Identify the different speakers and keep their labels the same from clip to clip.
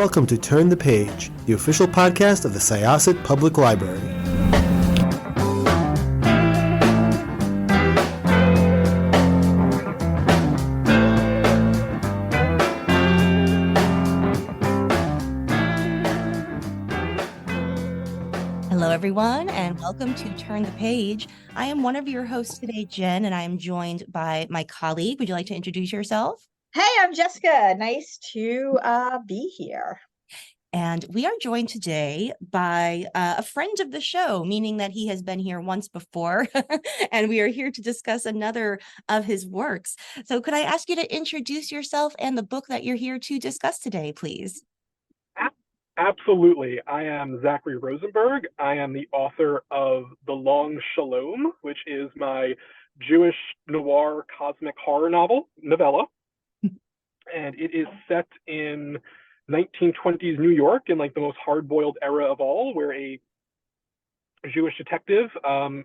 Speaker 1: welcome to Turn the Page, the official podcast of the Syosset Public Library.
Speaker 2: Hello, everyone, and welcome to Turn the Page. I am one of your hosts today, Jen, and I am joined by my colleague. Would you like to introduce yourself?
Speaker 3: Hey, I'm Jessikah. Nice to be here.
Speaker 2: And we are joined today by a friend of the show, meaning that he has been here once before, and we are here to discuss another of his works. So could I ask you to introduce yourself and the book that you're here to discuss today, please?
Speaker 4: Absolutely. I am Zachary Rosenberg. I am the author of The Long Shalom, which is my Jewish noir cosmic horror novella. And it is set in 1920s New York in like the most hard-boiled era of all, where a Jewish detective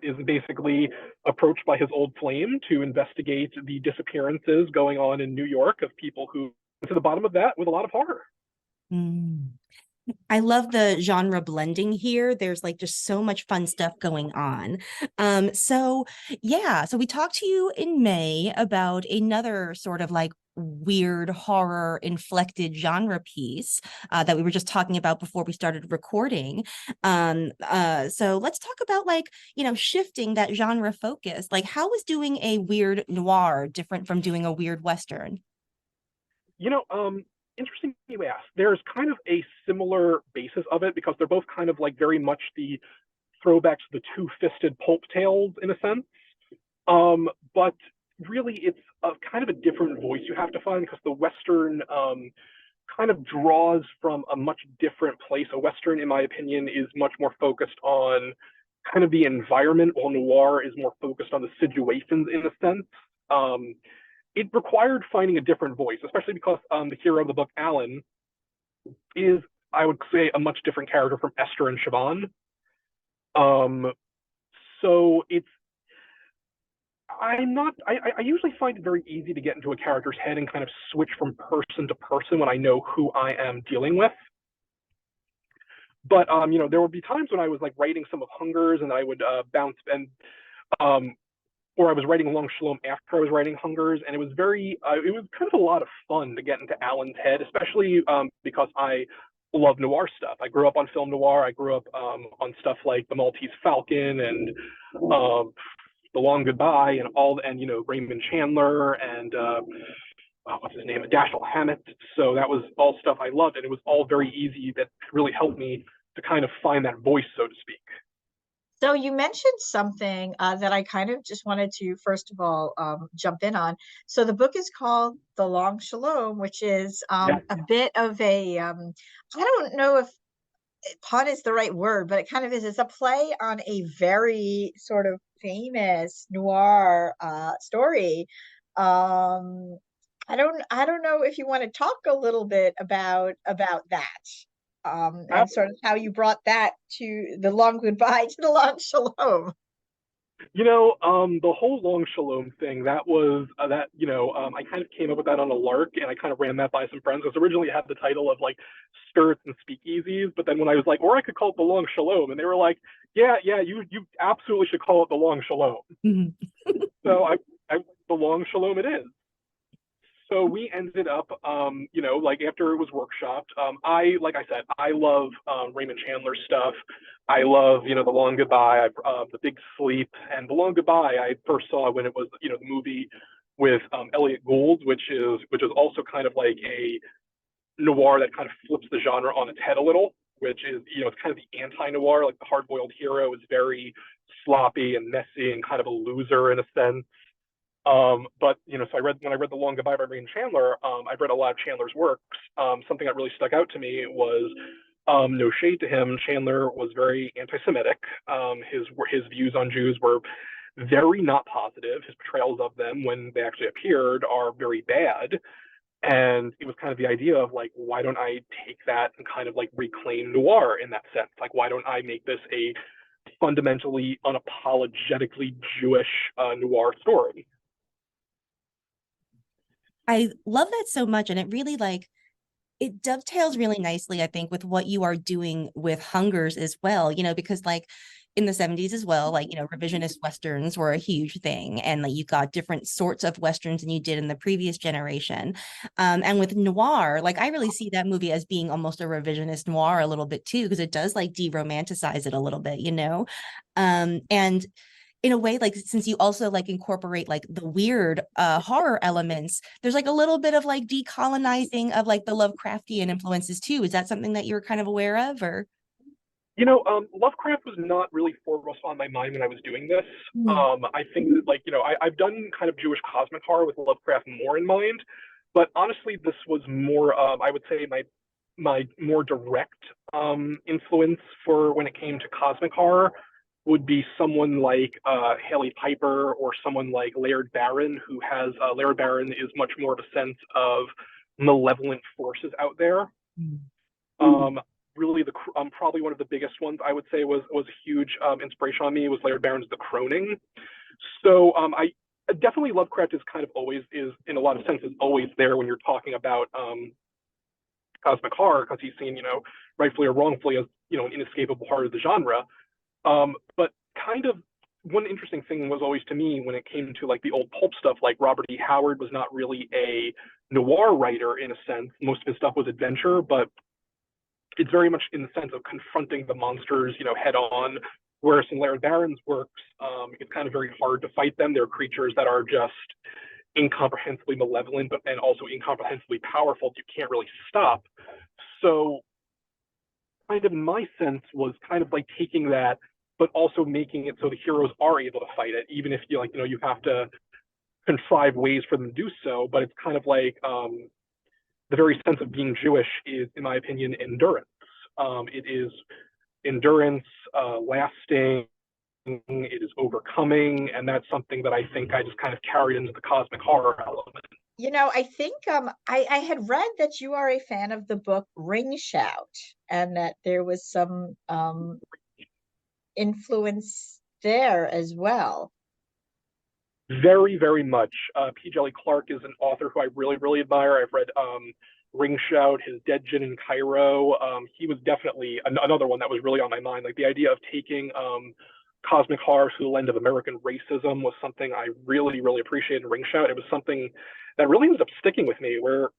Speaker 4: is basically approached by his old flame to investigate the disappearances going on in New York of people who went to the bottom of that with a lot of horror.
Speaker 2: I love the genre blending here. There's like just so much fun stuff going on. So we talked to you in May about another sort of like weird horror inflected genre piece that we were just talking about before we started recording. So let's talk about shifting that genre focus. Like, how is doing a weird noir different from doing a weird Western?
Speaker 4: Interesting you ask. There's kind of a similar basis of it because they're both kind of like very much the throwbacks to the two-fisted pulp tales in a sense. But really it's a kind of a different voice you have to find because the Western kind of draws from a much different place. A Western, in my opinion, is much more focused on kind of the environment, while noir is more focused on the situations in a sense. It required finding a different voice, especially because the hero of the book, Alan, is, I would say, a much different character from Esther and Siobhan. So it's, I usually find it very easy to get into a character's head and kind of switch from person to person when I know who I am dealing with. But, there would be times when I was like writing some of Hunger's and I would bounce and, or I was writing Long Shalom after I was writing Hunger's, and it was it was kind of a lot of fun to get into Alan's head, especially because I love noir stuff. I grew up on film noir. I grew up on stuff like The Maltese Falcon and The Long Goodbye and Raymond Chandler and what's his name, Dashiell Hammett. So that was all stuff I loved, and it was all very easy. That really helped me to kind of find that voice, so to speak.
Speaker 3: So you mentioned something that I kind of just wanted to, first of all, jump in on. So the book is called The Long Shalom, which is a bit of a, I don't know if pun is the right word, but it kind of is. It's a play on a very sort of famous noir story. I don't know if you want to talk a little bit about that. And sort of how you brought that to the long goodbye to the long shalom.
Speaker 4: The whole Long Shalom thing, that was I kind of came up with that on a lark, and I kind of ran that by some friends, because originally it had the title of like Skirts and Speakeasies, but then when I was like, or I could call it the Long Shalom, and they were like, yeah, you absolutely should call it the Long Shalom. So I the Long Shalom it is. So we ended up, after it was workshopped, like I said, I love Raymond Chandler stuff. I love, The Long Goodbye, The Big Sleep, and The Long Goodbye I first saw when it was, the movie with Elliot Gould, which is also kind of like a noir that kind of flips the genre on its head a little, which is, it's kind of the anti-noir, like the hard-boiled hero is very sloppy and messy and kind of a loser in a sense. But so when I read The Long Goodbye by Raymond Chandler, I've read a lot of Chandler's works. Something that really stuck out to me was, no shade to him, Chandler was very anti-Semitic. His views on Jews were very not positive. His portrayals of them when they actually appeared are very bad. And it was kind of the idea of like, why don't I take that and kind of like reclaim noir in that sense? Like, why don't I make this a fundamentally, unapologetically Jewish noir story?
Speaker 2: I love that so much. And it really it dovetails really nicely, I think, with what you are doing with Hungers as well, because like in the 70s as well, like, revisionist Westerns were a huge thing. And like you got different sorts of Westerns than you did in the previous generation. And with noir, like I really see that movie as being almost a revisionist noir a little bit too, because it does like de-romanticize it a little bit, and in a way, like since you also like incorporate like the weird horror elements, there's like a little bit of like decolonizing of like the Lovecraftian influences too. Is that something that you're kind of aware of, or?
Speaker 4: Lovecraft was not really foremost on my mind when I was doing this.
Speaker 2: Mm.
Speaker 4: I think that, like, I've done kind of Jewish cosmic horror with Lovecraft more in mind, but honestly, this was more, I would say, my more direct influence for when it came to cosmic horror would be someone like Haley Piper or someone like Laird Barron, who has Laird Barron is much more of a sense of malevolent forces out there.
Speaker 2: Mm.
Speaker 4: Really, probably one of the biggest ones I would say was a huge inspiration on me was Laird Barron's The Croning. So I definitely Lovecraft is kind of always is in a lot of senses always there when you're talking about cosmic horror, because he's seen, rightfully or wrongfully as an inescapable part of the genre. But kind of one interesting thing was always to me when it came to like the old pulp stuff, like Robert E. Howard was not really a noir writer in a sense. Most of his stuff was adventure, but it's very much in the sense of confronting the monsters, head on. Whereas in Laird Barron's works, it's kind of very hard to fight them. They're creatures that are just incomprehensibly malevolent, but and also incomprehensibly powerful. You can't really stop. So, kind of in my sense, was kind of like taking that, but also making it so the heroes are able to fight it, even if you have to contrive ways for them to do so. But it's kind of like the very sense of being Jewish is, in my opinion, endurance. It is endurance, lasting, it is overcoming, and that's something that I think I just kind of carried into the cosmic horror element.
Speaker 3: I think I had read that you are a fan of the book Ring Shout, and that there was some influence there as well.
Speaker 4: Very, very much. P. Jelly Clark is an author who I really, really admire. I've read Ring Shout, his Dead Gin in Cairo. He was definitely another one that was really on my mind. Like the idea of taking cosmic horror through the lens of American racism was something I really, really appreciated in Ring Shout. It was something that really ended up sticking with me, where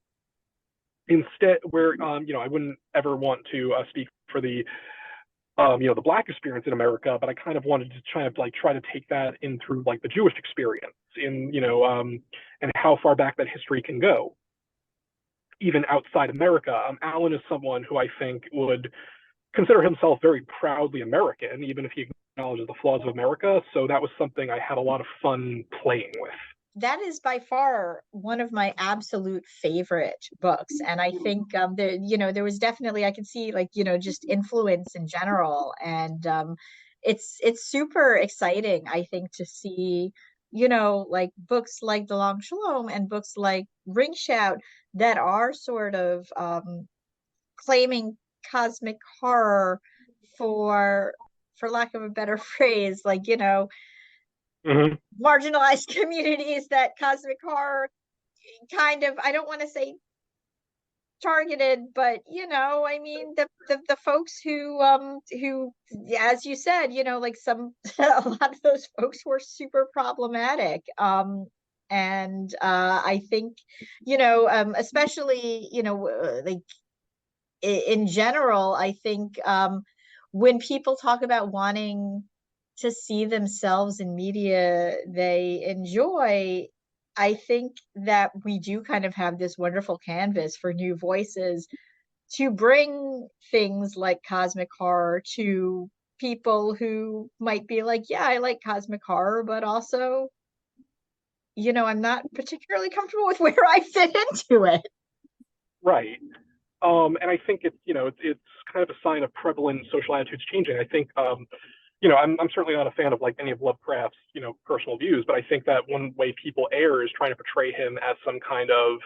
Speaker 4: I wouldn't ever want to speak for the the Black experience in America, but I kind of wanted to try to take that in through like the Jewish experience and how far back that history can go, even outside America. Alan is someone who I think would consider himself very proudly American, even if he acknowledges the flaws of America. So that was something I had a lot of fun playing with.
Speaker 3: That is by far one of my absolute favorite books, and I think there was definitely, I can see like just influence in general, and it's super exciting, I think, to see like books like The Long Shalom and books like Ring Shout that are sort of claiming cosmic horror for lack of a better phrase, like marginalized communities that cosmic horror kind of, I don't want to say targeted, but I mean the folks who as you said, like some a lot of those folks were super problematic. And I think especially like in general, I think when people talk about wanting to see themselves in media they enjoy, I think that we do kind of have this wonderful canvas for new voices to bring things like cosmic horror to people who might be like, yeah, I like cosmic horror, but also, I'm not particularly comfortable with where I fit into it.
Speaker 4: Right. And I think it's kind of a sign of prevalent social attitudes changing. I think I'm certainly not a fan of like any of Lovecraft's, personal views, but I think that one way people err is trying to portray him as some kind of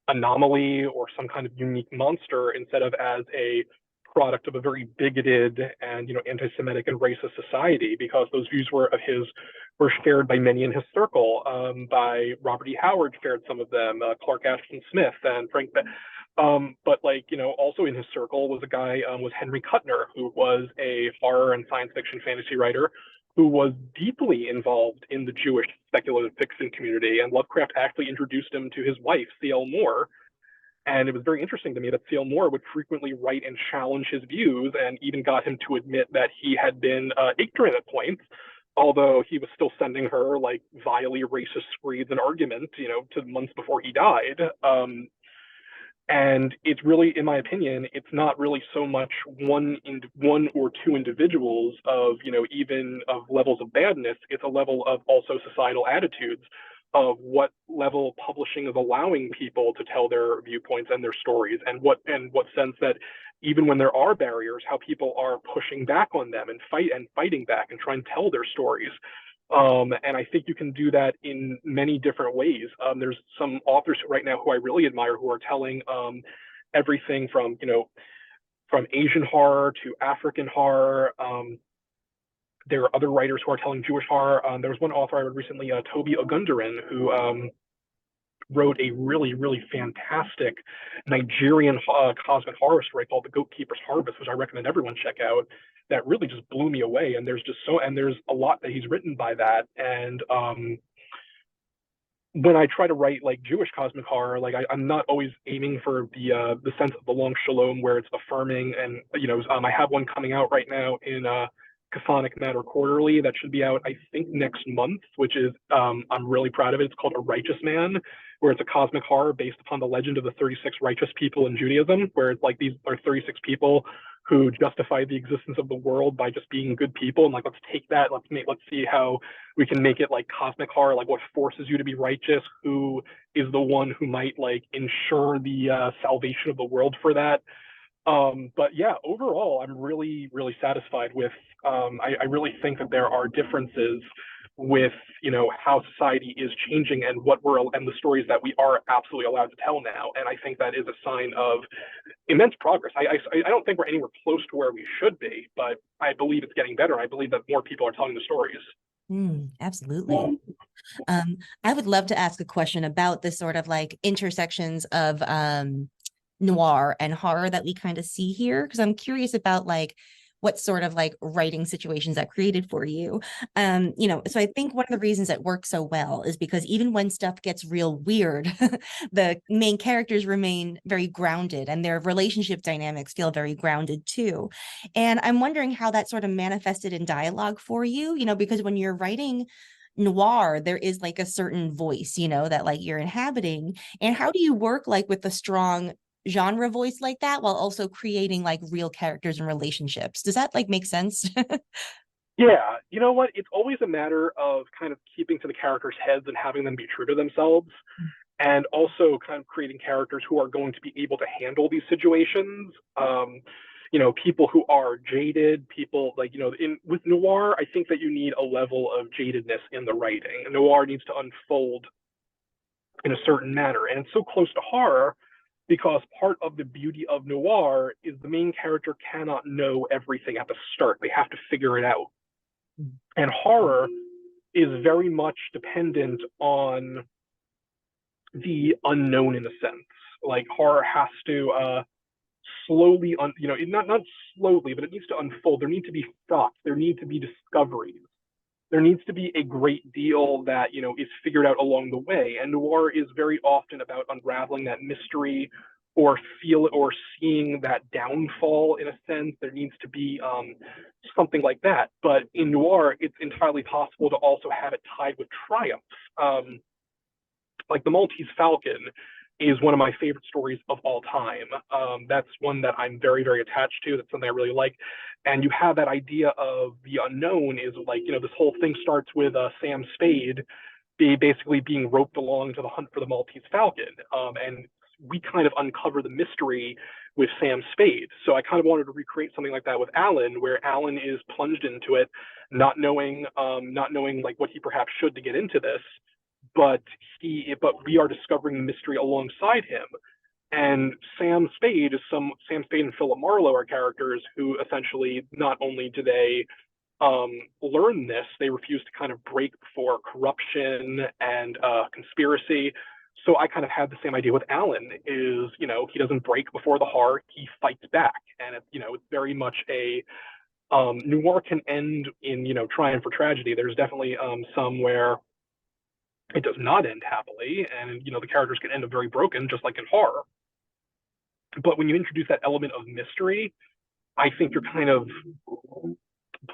Speaker 4: anomaly or some kind of unique monster instead of as a product of a very bigoted and, anti-Semitic and racist society, because those views were shared by many in his circle. By Robert E. Howard shared some of them, Clark Ashton Smith and Frank. But also in his circle was a guy, was Henry Kuttner, who was a horror and science fiction fantasy writer who was deeply involved in the Jewish speculative fiction community. And Lovecraft actually introduced him to his wife, C.L. Moore. And it was very interesting to me that C.L. Moore would frequently write and challenge his views, and even got him to admit that he had been ignorant at points, although he was still sending her like vilely racist screeds and arguments, to months before he died. And it's really, in my opinion, it's not really so much one or two individuals of, even of levels of badness. It's a level of also societal attitudes of what level publishing is allowing people to tell their viewpoints and their stories, and what sense that even when there are barriers, how people are pushing back on them and fighting back and trying to tell their stories. And I think you can do that in many different ways. There's some authors right now who I really admire who are telling everything from, from Asian horror to African horror. There are other writers who are telling Jewish horror. There was one author I read recently, Toby Ogundarin, who wrote a really, really fantastic Nigerian cosmic horror story called The Goatkeeper's Harvest, which I recommend everyone check out. That really just blew me away. And there's a lot that he's written by that. And when I try to write like Jewish cosmic horror, like I'm not always aiming for the sense of the Long Shalom where it's affirming. And I have one coming out right now in Chthonic Matter Quarterly that should be out, I think, next month, which is I'm really proud of it. It's called A Righteous Man, where it's a cosmic horror based upon the legend of the 36 righteous people in Judaism, where it's like these are 36 people who justify the existence of the world by just being good people. And like, let's take that, let's see how we can make it like cosmic horror, like what forces you to be righteous, who is the one who might like ensure the salvation of the world for that. But yeah, overall, I'm really, really satisfied with, I really think that there are differences with, how society is changing and and the stories that we are absolutely allowed to tell now. And I think that is a sign of immense progress. I don't think we're anywhere close to where we should be, but I believe it's getting better. I believe that more people are telling the stories.
Speaker 2: Absolutely. I would love to ask a question about this sort of like intersections of noir and horror that we kind of see here, because I'm curious about like what sort of like writing situations that created for you. So I think one of the reasons it works so well is because even when stuff gets real weird, the main characters remain very grounded and their relationship dynamics feel very grounded too. And I'm wondering how that sort of manifested in dialogue for you, because when you're writing noir, there is like a certain voice, that like you're inhabiting. And how do you work like with the strong genre voice like that while also creating like real characters and relationships? Does that like make sense?
Speaker 4: Yeah, you know what? It's always a matter of kind of keeping to the characters' heads and having them be true to themselves, and also kind of creating characters who are going to be able to handle these situations. People who are jaded, people like, with noir, I think that you need a level of jadedness in the writing. And noir needs to unfold in a certain manner. And it's so close to horror because part of the beauty of noir is the main character cannot know everything at the start. They have to figure it out. And horror is very much dependent on the unknown in a sense. Like horror has to slowly, not slowly, but it needs to unfold. There need to be thoughts. There need to be discoveries. There needs to be a great deal that, is figured out along the way. And noir is very often about unraveling that mystery or seeing that downfall in a sense. There needs to be something like that. But in noir, it's entirely possible to also have it tied with triumph. Like The Maltese Falcon is one of my favorite stories of all time. That's one that I'm very, very attached to. That's something I really like. And you have that idea of the unknown is like, this whole thing starts with Sam Spade basically being roped along to the hunt for the Maltese Falcon. And we kind of uncover the mystery with Sam Spade. So I kind of wanted to recreate something like that with Alan, where Alan is plunged into it, not knowing like what he perhaps should to get into this. But we are discovering the mystery alongside him. And Sam Spade and Philip Marlowe are characters who essentially not only do they learn this, they refuse to kind of break before corruption and conspiracy. So I kind of had the same idea with Alan is, he doesn't break before the heart, he fights back. And, it's very much a noir can end in, triumph or tragedy. There's definitely some where it does not end happily. And, the characters can end up very broken, just like in horror. But when you introduce that element of mystery, I think you're kind of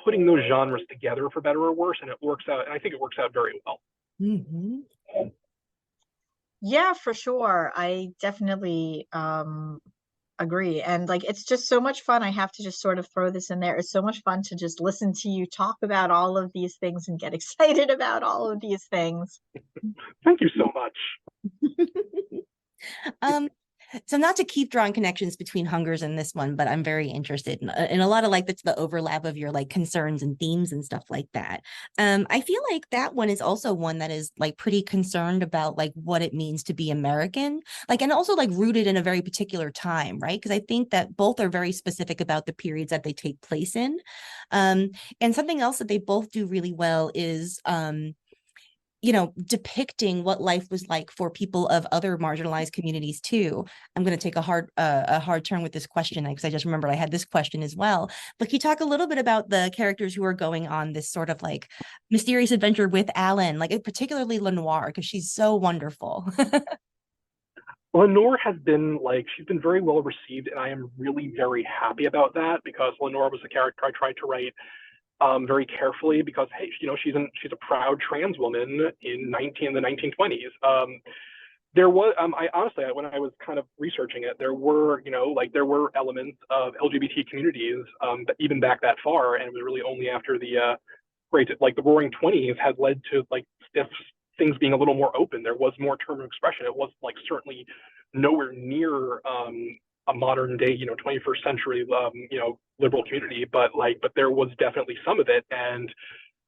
Speaker 4: putting those genres together for better or worse, and it works out. And I think it works out very well.
Speaker 2: Mm-hmm.
Speaker 3: Yeah, for sure. I definitely agree. And like, it's just so much fun. I have to just sort of throw this in there. It's so much fun to just listen to you talk about all of these things and get excited about all of these things.
Speaker 4: Thank you so much.
Speaker 2: So not to keep drawing connections between Hungers and this one, but I'm very interested in a lot of like the overlap of your like concerns and themes and stuff like that. I feel like that one is also one that is like pretty concerned about like what it means to be American, like, and also like rooted in a very particular time, right? Because I think that both are very specific about the periods that they take place in. And something else that they both do really well is depicting what life was like for people of other marginalized communities too. I'm going to take a hard turn with this question because I just remembered I had this question as well. But can you talk a little bit about the characters who are going on this sort of like mysterious adventure with Alan, like particularly Lenoir, because she's so wonderful.
Speaker 4: Lenore has been she's been very well received, and I am really very happy about that because Lenore was the character I tried to write very carefully because, hey, she's a proud trans woman in the 1920s. There was, I honestly, when I was kind of researching it, there were, there were elements of LGBT communities that even back that far, and it was really only after the the Roaring Twenties had led to stiff things being a little more open. There was more term of expression. It was certainly nowhere near a modern day, 21st century, liberal community, but there was definitely some of it, and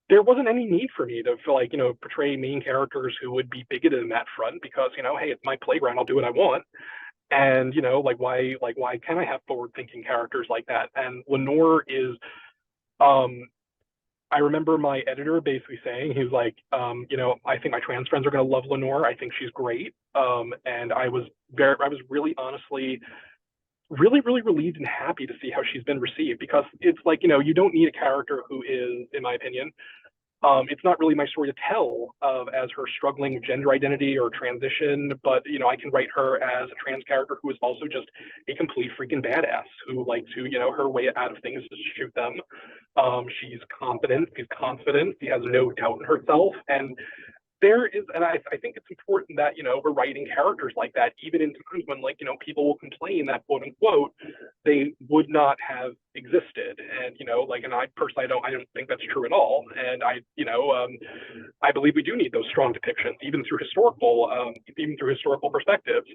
Speaker 4: there wasn't any need for me to portray main characters who would be bigoted in that front because, hey, it's my playground, I'll do what I want. And, why can't I have forward thinking characters like that? And Lenore is, I remember my editor basically saying, he was like, I think my trans friends are going to love Lenore. I think she's great. And I was really honestly really, really relieved and happy to see how she's been received because it's you don't need a character who is, in my opinion, it's not really my story to tell as her struggling gender identity or transition, but I can write her as a trans character who is also just a complete freaking badass who likes to, her way out of things is to shoot them. She's confident, she has no doubt in herself, and there is, and I think it's important that, we're writing characters like that, even in times when, people will complain that, quote unquote, they would not have existed. And, and I personally, I don't think that's true at all. And I believe we do need those strong depictions, even through historical perspectives.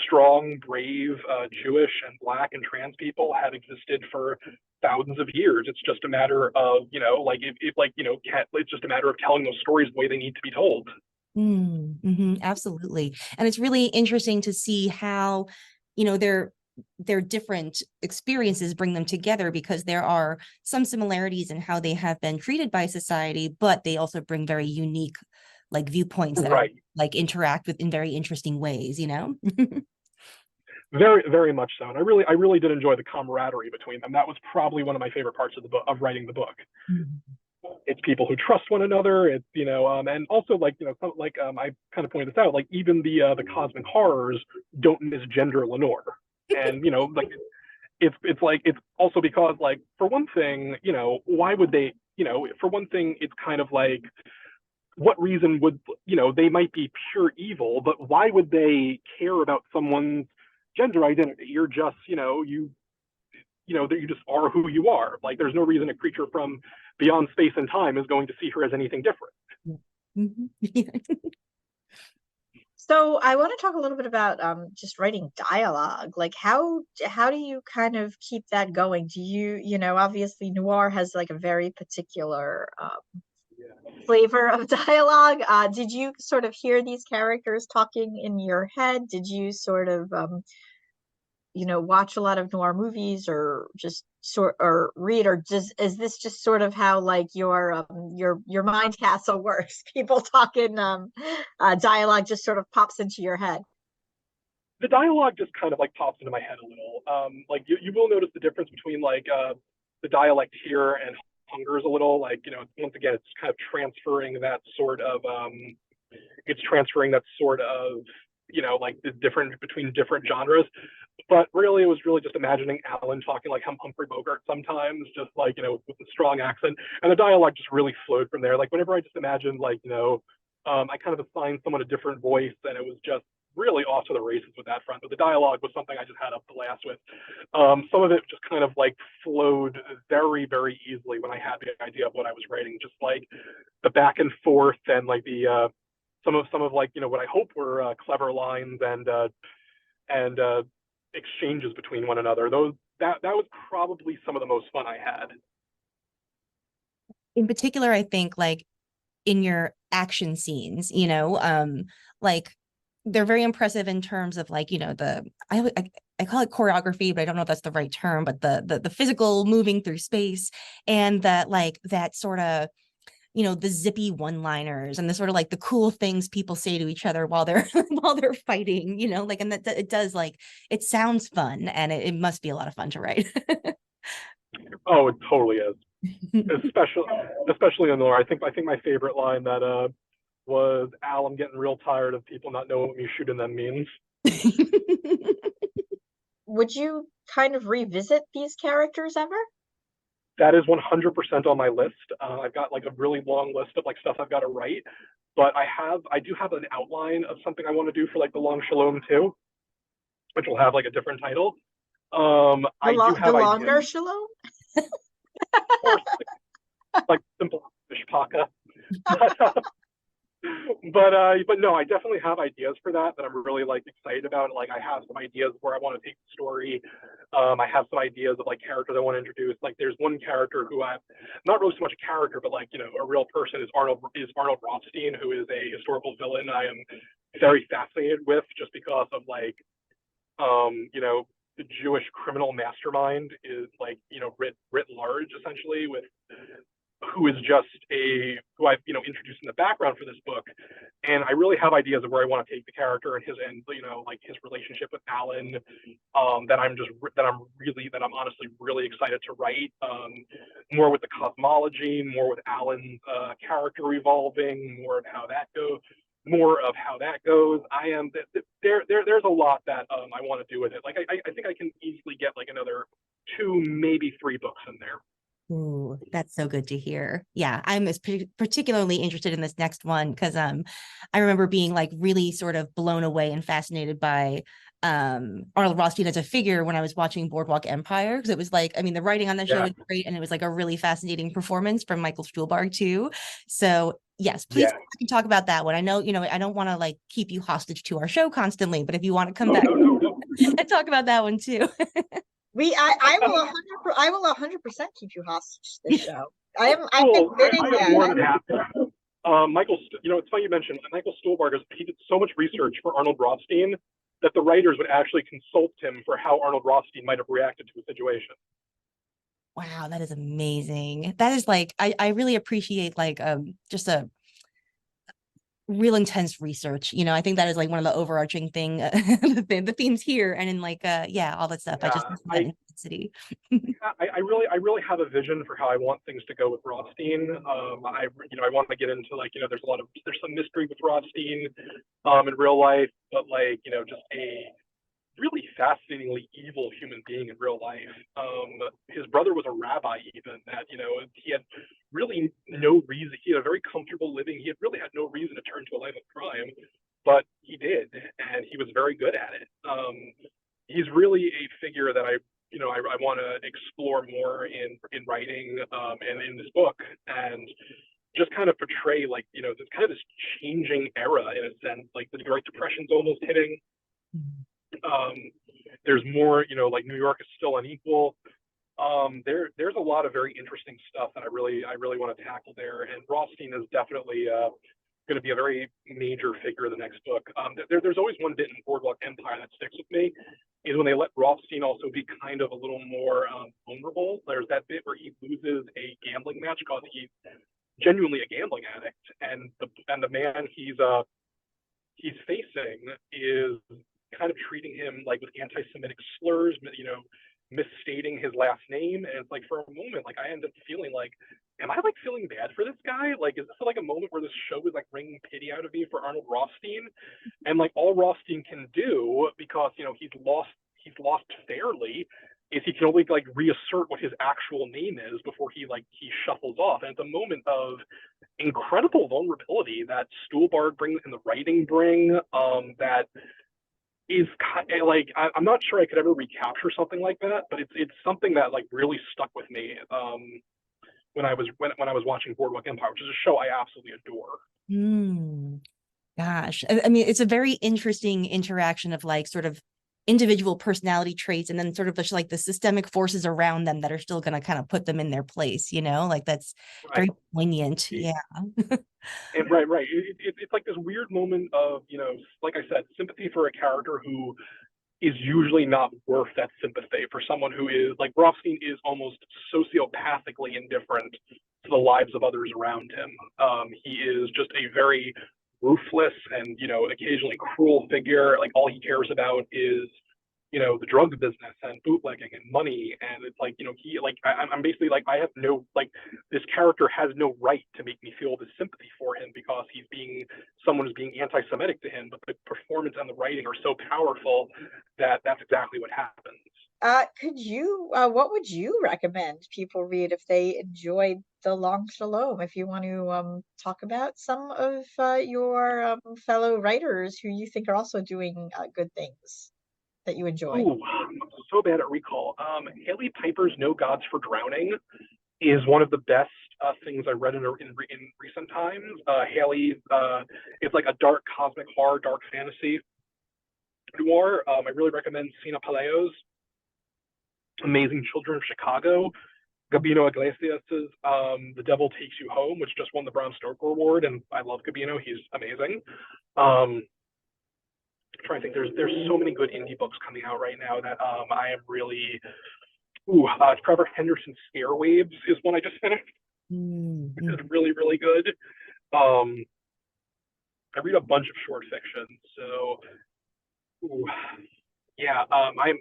Speaker 4: Strong, brave, Jewish and Black and trans people have existed for thousands of years. It's just a matter of, it's just a matter of telling those stories the way they need to be told.
Speaker 2: Mm-hmm, absolutely. And it's really interesting to see how, their different experiences bring them together because there are some similarities in how they have been treated by society, but they also bring very unique viewpoints that
Speaker 4: right.
Speaker 2: are, interact with in very interesting ways,
Speaker 4: Very, very much so. And I really did enjoy the camaraderie between them. That was probably one of my favorite parts of the book, of writing the book. Mm-hmm. It's people who trust one another. It's, and also I kind of pointed this out, even the cosmic horrors don't misgender Lenore. And, it's also because for one thing, why would they, for one thing, it's kind of what reason would, they might be pure evil, but why would they care about someone's gender identity? You're just, you just are who you are. There's no reason a creature from beyond space and time is going to see her as anything different.
Speaker 2: Mm-hmm.
Speaker 3: So I want to talk a little bit about just writing dialogue. How do you kind of keep that going? Do you, obviously noir has a very particular flavor of dialogue. Did you sort of hear these characters talking in your head? Did you sort of watch a lot of noir movies, or just or read, or just is this just sort of how like your mind castle works? People talking dialogue just sort of pops into your head.
Speaker 4: The dialogue just kind of like pops into my head a little. Like you will notice the difference between like the dialect here and Hunger's a little, like, once again, it's kind of transferring that sort of like the different between different genres. But really, it was really just imagining Alan talking like Humphrey Bogart sometimes, just like, with a strong accent. And the dialogue just really flowed from there. Like whenever I just imagined, like, I kind of assigned someone a different voice, and it was just really off to the races with that front. But the dialogue was something I just had up the last with. Some of it just kind of like flowed very, very easily when I had the idea of what I was writing, just like the back and forth, and like the some of like, what I hope were clever lines and exchanges between one another. That was probably some of the most fun I had.
Speaker 2: In particular, I think like in your action scenes, like they're very impressive in terms of like, I call it choreography, but I don't know if that's the right term, but the physical moving through space, and that sort of, the zippy one-liners, and the sort of like the cool things people say to each other while they're while they're fighting, like, and that it does, like, it sounds fun, and it must be a lot of fun to write.
Speaker 4: Oh, it totally is. Especially in Noir. I think my favorite line that was, Al, I'm getting real tired of people not knowing what me shooting them means.
Speaker 3: Would you kind of revisit these characters ever?
Speaker 4: That is 100% on my list. I've got like a really long list of like stuff I've got to write, but I do have an outline of something I want to do for like the Long Shalom too, which will have like a different title. I do have
Speaker 3: the longer Shalom?
Speaker 4: Like simple mishpaka. But no, I definitely have ideas for that I'm really like excited about. Like I have some ideas where I want to take the story. I have some ideas of like characters I want to introduce. Like there's one character who I'm not really so much a character, but like, a real person is Arnold Rothstein, who is a historical villain I am very fascinated with, just because of like, the Jewish criminal mastermind is like, writ large, essentially, with who is just who I've introduced in the background for this book. And I really have ideas of where I want to take the character and like his relationship with Alan, that I'm honestly really excited to write, more with the cosmology, more with Alan's character evolving, more of how that goes. There's a lot that I want to do with it. Like I think I can easily get like another 2, maybe 3 books in there.
Speaker 2: Ooh, that's so good to hear. Yeah, I'm particularly interested in this next one because I remember being like really sort of blown away and fascinated by Arnold Rothstein as a figure when I was watching Boardwalk Empire, because it was like, I mean, the writing on the show is great, and it was like a really fascinating performance from Michael Stuhlbarg too. So yes, please, we can talk about that one. I know, I don't want to like keep you hostage to our show constantly, but if you want to come back and talk about that one too.
Speaker 3: I will 100% keep you hostage to this show. I'm
Speaker 4: more than happy. Michael, it's funny you mentioned Michael Stuhlbarg. He did so much research for Arnold Rothstein that the writers would actually consult him for how Arnold Rothstein might have reacted to a situation.
Speaker 2: Wow, that is amazing. That is like, I really appreciate like just a real intense research. I think that is like one of the overarching thing, the themes here, and in like all that stuff. I just love that intensity.
Speaker 4: I really have a vision for how I want things to go with Rothstein. I want to get into like, there's some mystery with Rothstein in real life, but like, just a really fascinatingly evil human being in real life. His brother was a rabbi, even, that he had really no reason. He had a very comfortable living. He had really had no reason to turn to a life of crime, but he did, and he was very good at it. He's really a figure that I want to explore more in writing, and in this book, and just kind of portray like, this kind of this changing era in a sense. Like the Great Depression's almost hitting. There's more, like New York is still unequal. There's a lot of very interesting stuff that I really want to tackle there, and Rothstein is definitely going to be a very major figure in the next book. There's always one bit in Boardwalk Empire that sticks with me, is when they let Rothstein also be kind of a little more vulnerable. There's that bit where he loses a gambling match because he's genuinely a gambling addict, and the man he's facing is kind of treating him like with anti-Semitic slurs, misstating his last name. And it's like, for a moment, like, I end up feeling like, am I like feeling bad for this guy? Like, is this like a moment where this show is like wringing pity out of me for Arnold Rothstein? And like, all Rothstein can do, because he's lost fairly, is he can only like reassert what his actual name is before he shuffles off. And it's a moment of incredible vulnerability that Stuhlbarg brings and the writing bring, that is kind of like, I'm not sure I could ever recapture something like that, but it's something that like really stuck with me when I was watching Boardwalk Empire, which is a show I absolutely adore.
Speaker 2: Gosh, I mean, it's a very interesting interaction of like sort of individual personality traits, and then sort of just like the systemic forces around them that are still going to kind of put them in their place, like that's very poignant. Yeah.
Speaker 4: And right. It's like this weird moment of, like I said, sympathy for a character who is usually not worth that sympathy, for someone who is like, Rothstein is almost sociopathically indifferent to the lives of others around him. He is just a very ruthless and, occasionally cruel figure. Like, all he cares about is, the drug business and bootlegging and money. And it's like, I'm basically like, I have no, like, this character has no right to make me feel this sympathy for him, because someone is being anti-Semitic to him, but the performance and the writing are so powerful that that's exactly what happens.
Speaker 3: What would you recommend people read if they enjoyed The Long Shalom? If you want to talk about some of your fellow writers who you think are also doing good things that you enjoy.
Speaker 4: Ooh, I'm so bad at recall. Haley Piper's No Gods for Drowning is one of the best things I read in recent times. Haley is like a dark cosmic horror, dark fantasy noir. I really recommend Sina Palaio's Amazing Children of Chicago. Gabino Iglesias's The Devil Takes You Home, which just won the Bram Stoker Award, and I love Gabino. He's amazing. I'm trying to think. There's so many good indie books coming out right now that I am really. Trevor Henderson's Scare Waves is one I just finished, which is really, really good. I read a bunch of short fiction, so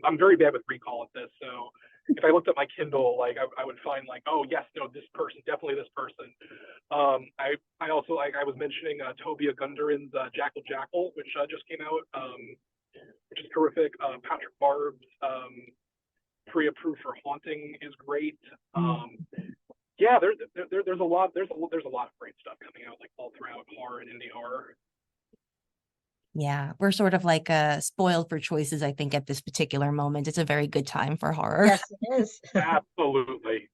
Speaker 4: I'm very bad with recall at this. So if I looked at my Kindle, like I would find like, oh yes, no, this person, definitely this person. I also, like I was mentioning, Tobia Gundarin's Jackal, which just came out, which is terrific. Patrick Barb's Pre-Approved for Haunting is great. There's a lot of great stuff coming out, like all throughout horror and indie horror.
Speaker 2: Yeah, we're sort of like spoiled for choices, I think, at this particular moment. It's a very good time for horror.
Speaker 3: Yes, it is.
Speaker 4: Absolutely.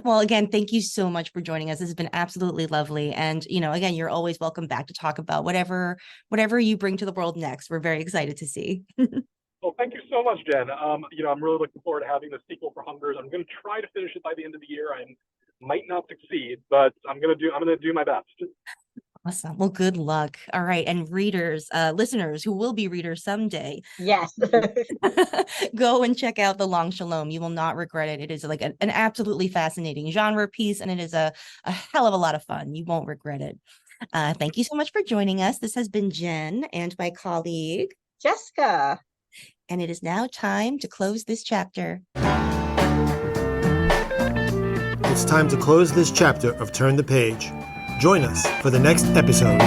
Speaker 2: Well, again, thank you so much for joining us. This has been absolutely lovely. And, again, you're always welcome back to talk about whatever you bring to the world next. We're very excited to see.
Speaker 4: Well, thank you so much, Jen. I'm really looking forward to having the sequel for Hungers. I'm going to try to finish it by the end of the year. I might not succeed, but I'm going to do my best.
Speaker 2: Awesome. Well, good luck. All right. And readers, listeners who will be readers someday.
Speaker 3: Yes.
Speaker 2: Go and check out The Long Shalom. You will not regret it. It is like an absolutely fascinating genre piece, and it is a hell of a lot of fun. You won't regret it. Thank you so much for joining us. This has been Jen and my colleague,
Speaker 3: Jessikah.
Speaker 2: And it is now time to close this chapter.
Speaker 1: It's time to close this chapter of Turn the Page. Join us for the next episode.